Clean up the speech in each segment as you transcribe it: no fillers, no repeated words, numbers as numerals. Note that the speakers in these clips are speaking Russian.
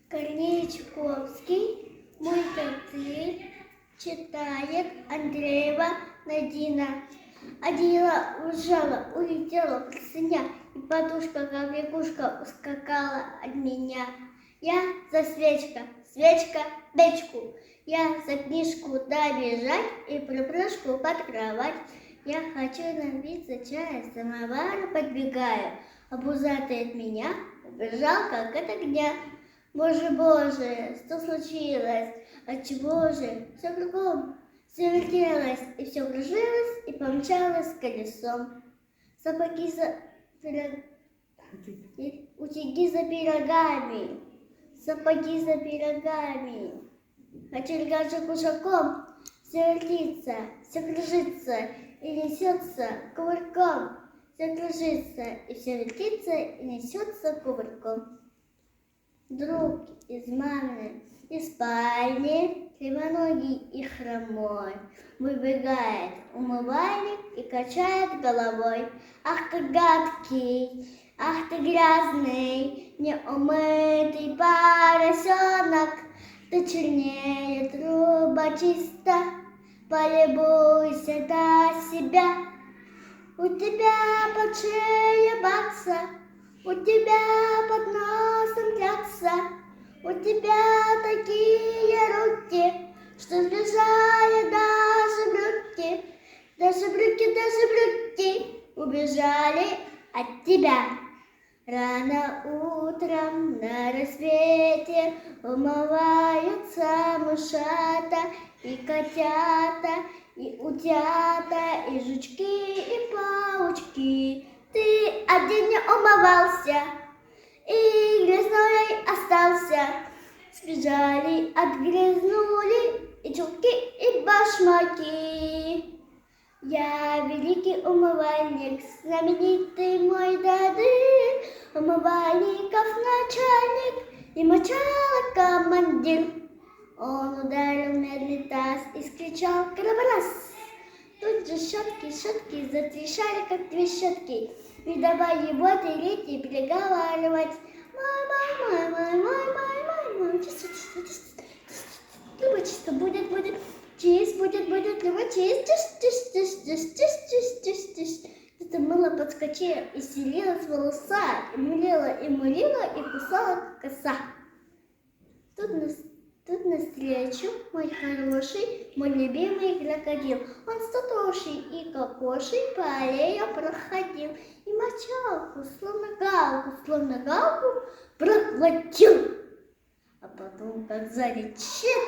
Корней Чуковский, мой портрет, читает Андреева Надина. Одеяло ужало, улетела простыня, и подушка, как лягушка, ускакала от меня. Я за свечка, печку, я за книжку добежать и припрыжку под кровать. Я хочу напиться чая, самовара подбегаю, а пузатый от меня убежал, как от огня. Боже, Боже, что случилось? Отчего же все кругом все вертелось, и все кружилось, и помчалось колесом. Сапоги за утюги за пирогами, сапоги за пирогами. Очерга же кушаком, все вертится, все кружится, и несется кувырком. Все кружится, и все вертится, и несется кувырком. Друг из мамы, из спальни, кривоногий и хромой, выбегает умывальник и качает головой. Ах ты гадкий, ах ты грязный, неумытый поросенок, ты чернее труба чисто, полюбуйся до себя. У тебя под шеей бакса, у тебя под носом клякса, у тебя такие руки, что сбежали даже брюки убежали от тебя. Рано утром на рассвете умываются мышата и котята, и утята, и жучки, и паучки. Ты один не умывался и грязной остался. Сбежали, отгрязнули и чулки, и башмаки. Я великий умывальник, знаменитый мой дады, умывальников начальник и мочала командир. Он ударил медный таз и скричал «Карабарас!». Тут же щетки затрещали, как две щетки. И давай его тереть и переговаривать. Мой. Люба чисто будет. Чист будет, люба чист. Это мыло подскочило и селилась волоса, и мулила, и кусала коса. Тут навстречу мой хороший, мой любимый крокодил. Он статоший и кокоший по аллее проходил. И мочалку, словно галку, проглотил. А потом, как заречит,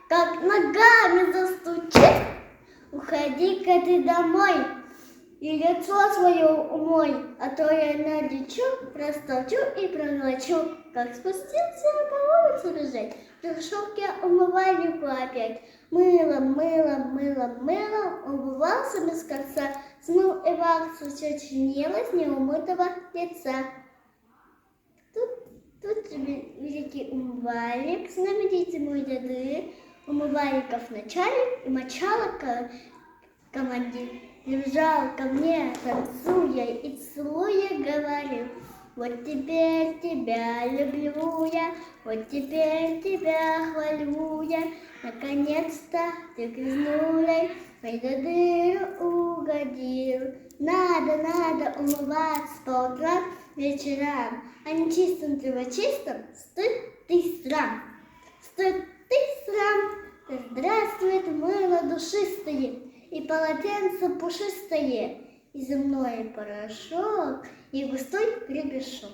как ногами застучит, уходи-ка ты домой и лицо свое умой, а то я налечу, растолчу и проглочу. Как спустился по улице бежать, пришел к умывальнику опять. Мылом, умывался без конца, смыл и ваксу, все чинилось неумытого лица. Тут великий умывальник, знаменитый мой дяды, умывальников начальник и мочала командир. Лежал ко мне, танцуя и целуя, говорил: вот теперь тебя люблю я, вот теперь тебя хвалю я. Наконец-то ты грязнулей, ой, да дыру угодил. Надо умываться по утрам, вечерам, а не чистым чистым, стыд ты срам. Да здравствует мыло душистое и полотенце пушистое, и земной порошок, и густой гребешок.